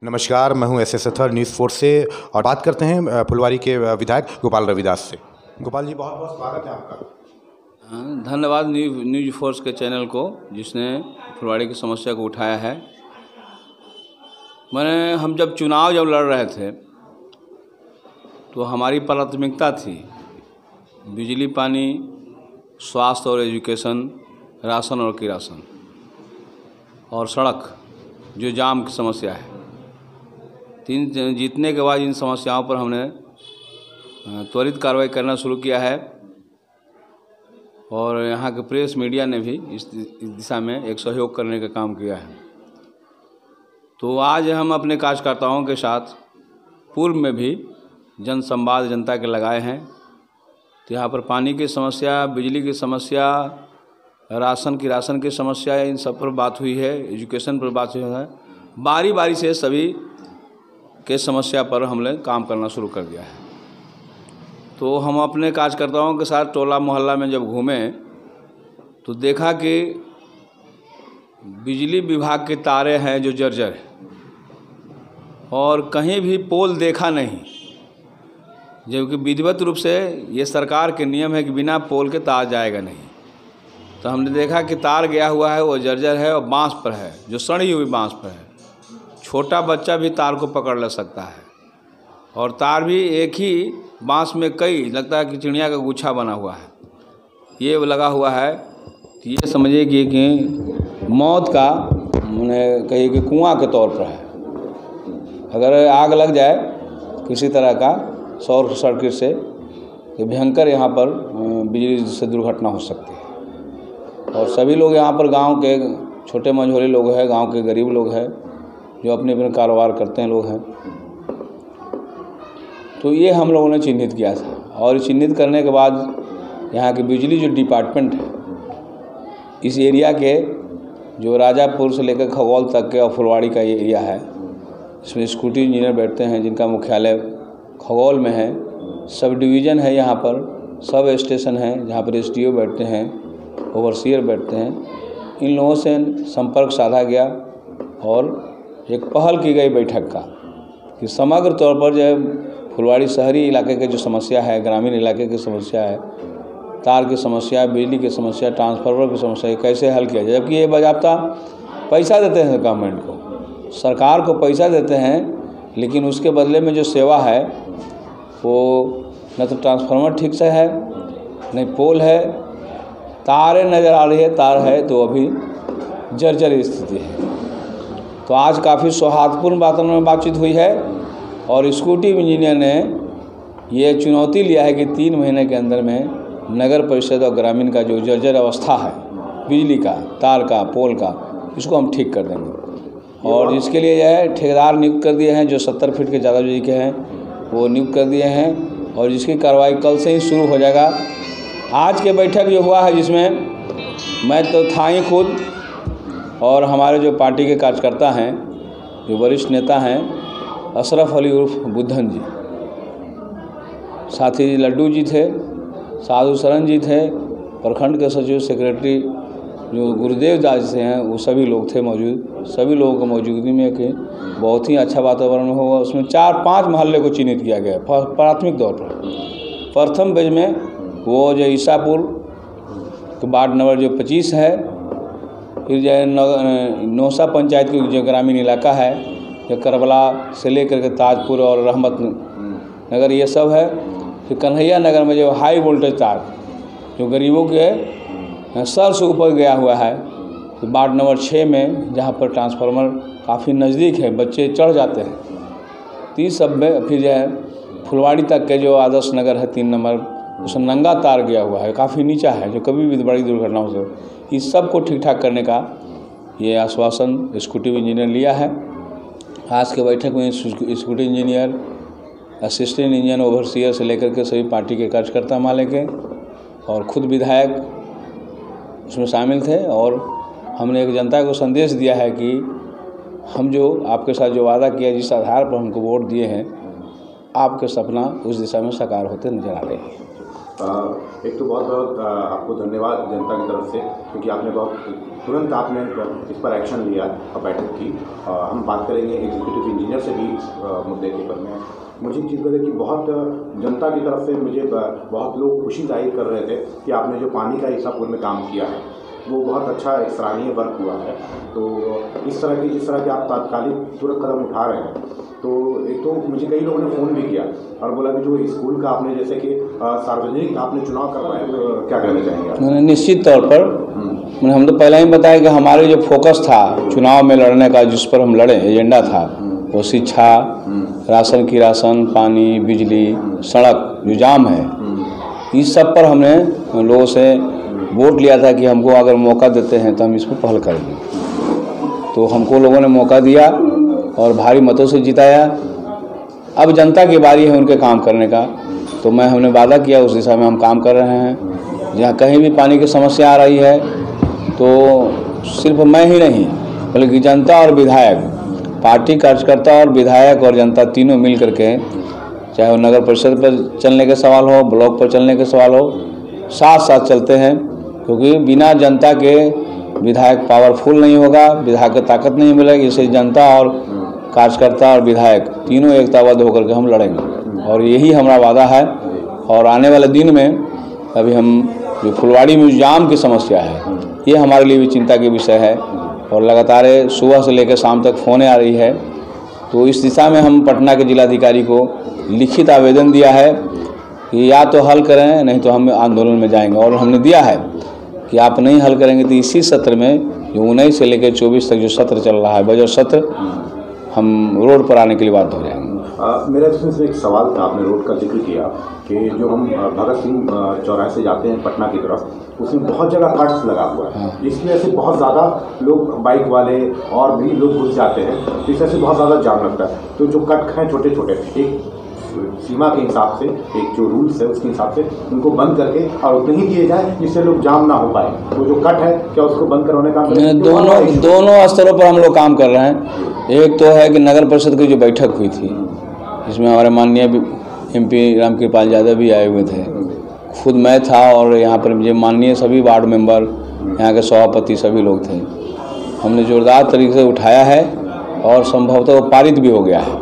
नमस्कार, मैं हूं एस अतहर न्यूज़ 4 से और बात करते हैं फुलवारी के विधायक गोपाल रविदास से। गोपाल जी, बहुत बहुत स्वागत है आपका। धन्यवाद न्यूज़ 4 के चैनल को जिसने फुलवारी की समस्या को उठाया है। हम जब चुनाव लड़ रहे थे तो हमारी प्राथमिकता थी बिजली, पानी, स्वास्थ्य और एजुकेशन, राशन और किरासन और सड़क जो जाम की समस्या है। तीन जीतने के बाद इन समस्याओं पर हमने त्वरित कार्रवाई करना शुरू किया है और यहाँ के प्रेस मीडिया ने भी इस दिशा में एक सहयोग करने का काम किया है। तो आज हम अपने कार्यकर्ताओं के साथ पूर्व में भी जन संवाद जनता के लगाए हैं। तो यहाँ पर पानी की समस्या, बिजली की समस्या, राशन की समस्या, इन सब पर बात हुई है। एजुकेशन पर बात हुई है। बारी बारी से सभी के समस्या पर हमने काम करना शुरू कर दिया है। तो हम अपने कार्यकर्ताओं के साथ टोला मोहल्ला में जब घूमे तो देखा कि बिजली विभाग के तारे हैं जो जर्जर है और कहीं भी पोल देखा नहीं, जबकि विधिवत रूप से ये सरकार के नियम है कि बिना पोल के तार जाएगा नहीं। तो हमने देखा कि तार गया हुआ है, वो जर्जर है और बांस पर है, जो सड़ी हुई बांस पर है। छोटा बच्चा भी तार को पकड़ ले सकता है और तार भी एक ही बांस में कई, लगता है कि चिड़िया का गुच्छा बना हुआ है, ये लगा हुआ है। तो ये समझिए कि मौत का कहिए कि कुआं के तौर पर है। अगर आग लग जाए किसी तरह का शॉर्ट सर्किट से तो भयंकर यहाँ पर बिजली से दुर्घटना हो सकती है। और सभी लोग यहाँ पर गांव के छोटे मझोले लोग हैं, गांव के गरीब लोग हैं जो अपने अपने कारोबार करते हैं लोग हैं। तो ये हम लोगों ने चिन्हित किया था और चिन्हित करने के बाद यहाँ की बिजली जो डिपार्टमेंट है इस एरिया के, जो राजापुर से लेकर खगौल तक के और फुलवाड़ी का ये एरिया है, इसमें स्कूटी इंजीनियर बैठते हैं जिनका मुख्यालय खगौल में है। सब डिवीज़न है, यहाँ पर सब स्टेशन है जहाँ पर SDO बैठते हैं, ओवरसीयर बैठते हैं। इन लोगों से संपर्क साधा गया और एक पहल की गई बैठक का कि समग्र तौर पर जो फुलवाड़ी शहरी इलाके के जो समस्या है, ग्रामीण इलाके की समस्या है, तार की समस्या, बिजली की समस्या, ट्रांसफार्मर की समस्या, कैसे हल किया जाए। जबकि ये बाज़ाब्ता पैसा देते हैं गवर्नमेंट को, सरकार को पैसा देते हैं, लेकिन उसके बदले में जो सेवा है वो न तो ट्रांसफार्मर ठीक से है, नहीं पोल है, तारें नज़र आ रही है, तार है तो अभी जर्जर स्थिति है। तो आज काफ़ी सौहार्दपूर्ण वातावरण में बातचीत हुई है और स्कूटी इंजीनियर ने ये चुनौती लिया है कि 3 महीने के अंदर में नगर परिषद और ग्रामीण का जो जर्जर अवस्था है बिजली का, तार का, पोल का, इसको हम ठीक कर देंगे। और इसके लिए जो है ठेकेदार नियुक्त कर दिए हैं जो 70 फीट के ज़्यादा बिजली के हैं, वो नियुक्त कर दिए हैं और जिसकी कार्रवाई कल से ही शुरू हो जाएगा। आज के बैठक जो हुआ है जिसमें मैं तो था ही खुद और हमारे जो पार्टी के कार्यकर्ता हैं, जो वरिष्ठ नेता हैं, अशरफ अली उर्फ बुद्धन जी, साथी लड्डू जी थे, साधु शरण जी थे, प्रखंड के सचिव सेक्रेटरी जो गुरुदेव दास से हैं, वो सभी लोग थे मौजूद। सभी लोगों की मौजूदगी में कि बहुत ही अच्छा वातावरण होगा। उसमें 4-5 मोहल्ले को चिन्हित किया गया प्राथमिक तौर पर। प्रथम पेज में वो जो ईसापुर के वार्ड नंबर जो 25 है, फिर जो है नौसा पंचायत की जो ग्रामीण इलाका है, जो करबला से लेकर के ताजपुर और रहमत नगर, ये सब है। फिर कन्हैया नगर में जो हाई वोल्टेज तार जो गरीबों के सर से ऊपर गया हुआ है, तो वार्ड नंबर 6 में जहाँ पर ट्रांसफार्मर काफ़ी नज़दीक है, बच्चे चढ़ जाते हैं। तो इस सब में फिर जो है फुलवाड़ी तक के जो आदर्श नगर है 3 नंबर, उसमें नंगा तार गया हुआ है, काफ़ी नीचा है, जो कभी भी बड़ी दुर्घटना हो सकती। इस सब को ठीक ठाक करने का ये आश्वासन स्कूटी इंजीनियर लिया है। आज के बैठक में scooty engineer, assistant engineer, overseer से लेकर के सभी पार्टी के कार्यकर्ता माले के और खुद विधायक उसमें शामिल थे। और हमने एक जनता को संदेश दिया है कि हम जो आपके साथ जो वादा किया, जिस आधार पर हमको वोट दिए हैं, आपके सपना उस दिशा में साकार होते नजर आ रहे हैं। एक तो बहुत बहुत आपको धन्यवाद जनता की तरफ से। क्योंकि आपने बहुत तुरंत आपने इस पर एक्शन लिया और बैठक की। हम बात करेंगे एग्जीक्यूटिव इंजीनियर से भी मुद्दे के ऊपर में। मुझे एक चीज़ बताइए कि बहुत जनता की तरफ से मुझे बहुत लोग खुशी जाहिर कर रहे थे कि आपने जो पानी का ईसापुर में काम किया है वो बहुत अच्छा एक सराहनीय वर्क हुआ है। तो इस तरह के आप तात्कालिक तुरंत कदम उठा रहे हैं, तो एक तो मुझे कई लोगों ने फ़ोन भी किया और बोला कि जो स्कूल का आपने जैसे कि सार्वजनिक आपने चुनाव करवाया, तो क्या कहना चाहेंगे आप? निश्चित तौर पर हम तो पहले ही बताया कि हमारे जो फोकस था चुनाव में लड़ने का, जिस पर हम लड़े, एजेंडा था वो शिक्षा, राशन की राशन, पानी, बिजली, सड़क जो जाम है, इस सब पर हमने लोगों से वोट लिया था कि हमको अगर मौका देते हैं तो हम इसको पहल करेंगे। तो हमको लोगों ने मौका दिया और भारी मतों से जिताया। अब जनता की बारी है उनके काम करने का, तो हमने वादा किया उस दिशा में हम काम कर रहे हैं। जहाँ कहीं भी पानी की समस्या आ रही है तो सिर्फ मैं ही नहीं बल्कि जनता और विधायक, पार्टी कार्यकर्ता और विधायक और जनता तीनों मिल करके, चाहे वो नगर परिषद पर चलने के सवाल हो, ब्लॉक पर चलने के सवाल हो, साथ साथ चलते हैं। क्योंकि बिना जनता के विधायक पावरफुल नहीं होगा, विधायक को ताकत नहीं मिलेगी। इससे जनता और कार्यकर्ता और विधायक तीनों एकताबद्ध होकर के हम लड़ेंगे और यही हमारा वादा है। और आने वाले दिन में अभी हम जो फुलवाड़ी में जाम की समस्या है, ये हमारे लिए भी चिंता की विषय है और लगातार सुबह से लेकर शाम तक फ़ोनें आ रही है। तो इस दिशा में हम पटना के जिलाधिकारी को लिखित आवेदन दिया है कि या तो हल करें, नहीं तो हम आंदोलन में जाएंगे। और हमने दिया है कि आप नहीं हल करेंगे तो इसी सत्र में जो 19 से लेकर 24 तक जो सत्र चल रहा है, बजट सत्र, हम रोड पर आने के लिए बाध्य हो जाएंगे। मेरा इसमें एक सवाल था, आपने रोड का जिक्र किया कि जो हम भगत सिंह चौराहे से जाते हैं पटना की तरफ, उसमें बहुत जगह कट्स लगा हुआ है। इसकी वजह से बहुत ज़्यादा लोग, बाइक वाले और भी लोग घुस जाते हैं, तो इस वजह से बहुत ज़्यादा जाम लगता है। तो जो कट हैं छोटे छोटे, एक सीमा के हिसाब से, एक जो रूल्स है उसके हिसाब से उनको बंद करके और उतने ही किए जाए जिससे लोग जाम ना हो पाए। तो जो कट है क्या उसको बंद करवाने का दोनों स्तरों पर हम लोग काम कर रहे हैं। एक तो है कि नगर परिषद की जो बैठक हुई थी, जिसमें हमारे माननीय MP रामकृपाल यादव भी आए हुए थे, खुद मैं था और यहाँ पर मुझे माननीय सभी वार्ड मेंबर, यहाँ के सभापति सभी लोग थे। हमने जोरदार तरीके से उठाया है और संभवतः वो पारित भी हो गया है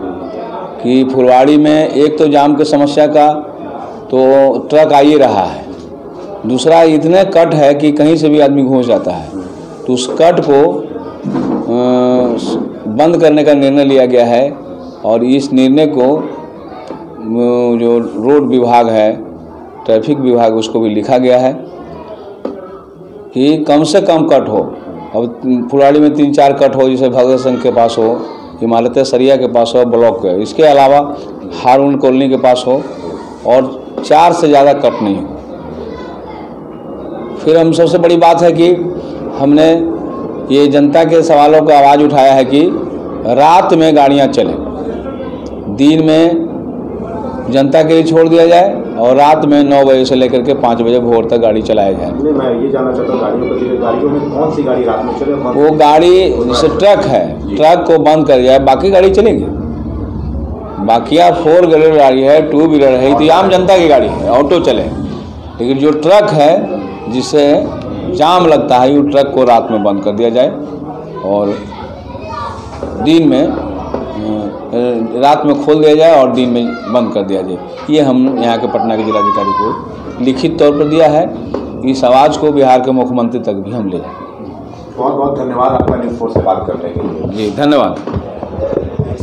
कि फुलवाड़ी में एक तो जाम की समस्या का तो ट्रक आ ही रहा है, दूसरा इतने कट है कि कहीं से भी आदमी घुस जाता है। तो उस कट को बंद करने का निर्णय लिया गया है और इस निर्णय को जो रोड विभाग है, ट्रैफिक विभाग, उसको भी लिखा गया है कि कम से कम कट हो। अब फुलवाड़ी में 3-4 कट हो, जैसे भगत सिंह के पास हो, हिमालय सरिया के पास हो, ब्लॉक के, इसके अलावा हारून कॉलोनी के पास हो और 4 से ज़्यादा कट नहीं हो। फिर हम सबसे बड़ी बात है कि हमने ये जनता के सवालों का आवाज़ उठाया है कि रात में गाड़ियाँ चलें, दिन में जनता के लिए छोड़ दिया जाए और रात में 9 बजे से लेकर के 5 बजे भोर तक गाड़ी चलाया जाए। मैं ये जानना चाहता हूँ गाड़ियों में कौन सी गाड़ी रात में चले? वो गाड़ी जैसे ट्रक है, ट्रक को बंद कर जाए, बाकी गाड़ी चलेगी। बाकी 4 व्हीलर गाड़ी है, 2 व्हीलर है, तो आम जनता की गाड़ी है, ऑटो चले। लेकिन जो ट्रक है जिससे जाम लगता है, वो ट्रक को रात में बंद कर दिया जाए और दिन में, रात में खोल दिया जाए और दिन में बंद कर दिया जाए। ये हम यहाँ के पटना के जिलाधिकारी को लिखित तौर पर दिया है। इस आवाज़ को बिहार के मुख्यमंत्री तक भी हम ले जाएंगे। बहुत बहुत धन्यवाद आपका न्यूज़ 4 से बात करने के लिए। जी धन्यवाद।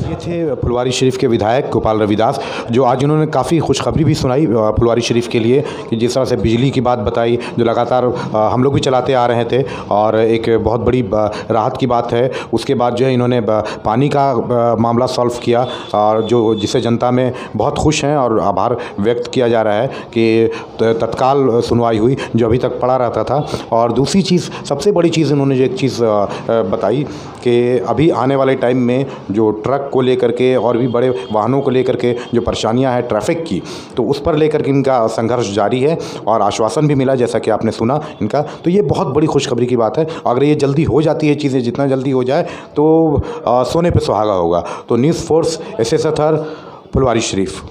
ये थे फुलवारी शरीफ के विधायक गोपाल रविदास, जो आज उन्होंने काफ़ी खुशखबरी भी सुनाई फुलवारी शरीफ के लिए कि जिस तरह से बिजली की बात बताई, जो लगातार हम लोग भी चलाते आ रहे थे और एक बहुत बड़ी राहत की बात है। उसके बाद जो है इन्होंने पानी का मामला सॉल्व किया और जो जिससे जनता में बहुत खुश हैं और आभार व्यक्त किया जा रहा है कि तत्काल सुनवाई हुई जो अभी तक पड़ा रहता था। और दूसरी चीज़, सबसे बड़ी चीज़ इन्होंने जो एक चीज़ बताई कि अभी आने वाले टाइम में जो ट्रक को लेकर के और भी बड़े वाहनों को लेकर के जो परेशानियां हैं ट्रैफिक की, तो उस पर लेकर के इनका संघर्ष जारी है और आश्वासन भी मिला जैसा कि आपने सुना इनका। तो ये बहुत बड़ी खुशखबरी की बात है। अगर ये जल्दी हो जाती है चीज़ें, जितना जल्दी हो जाए तो सोने पे सुहागा होगा। तो news 4 S S Athar Phulwari Sharif.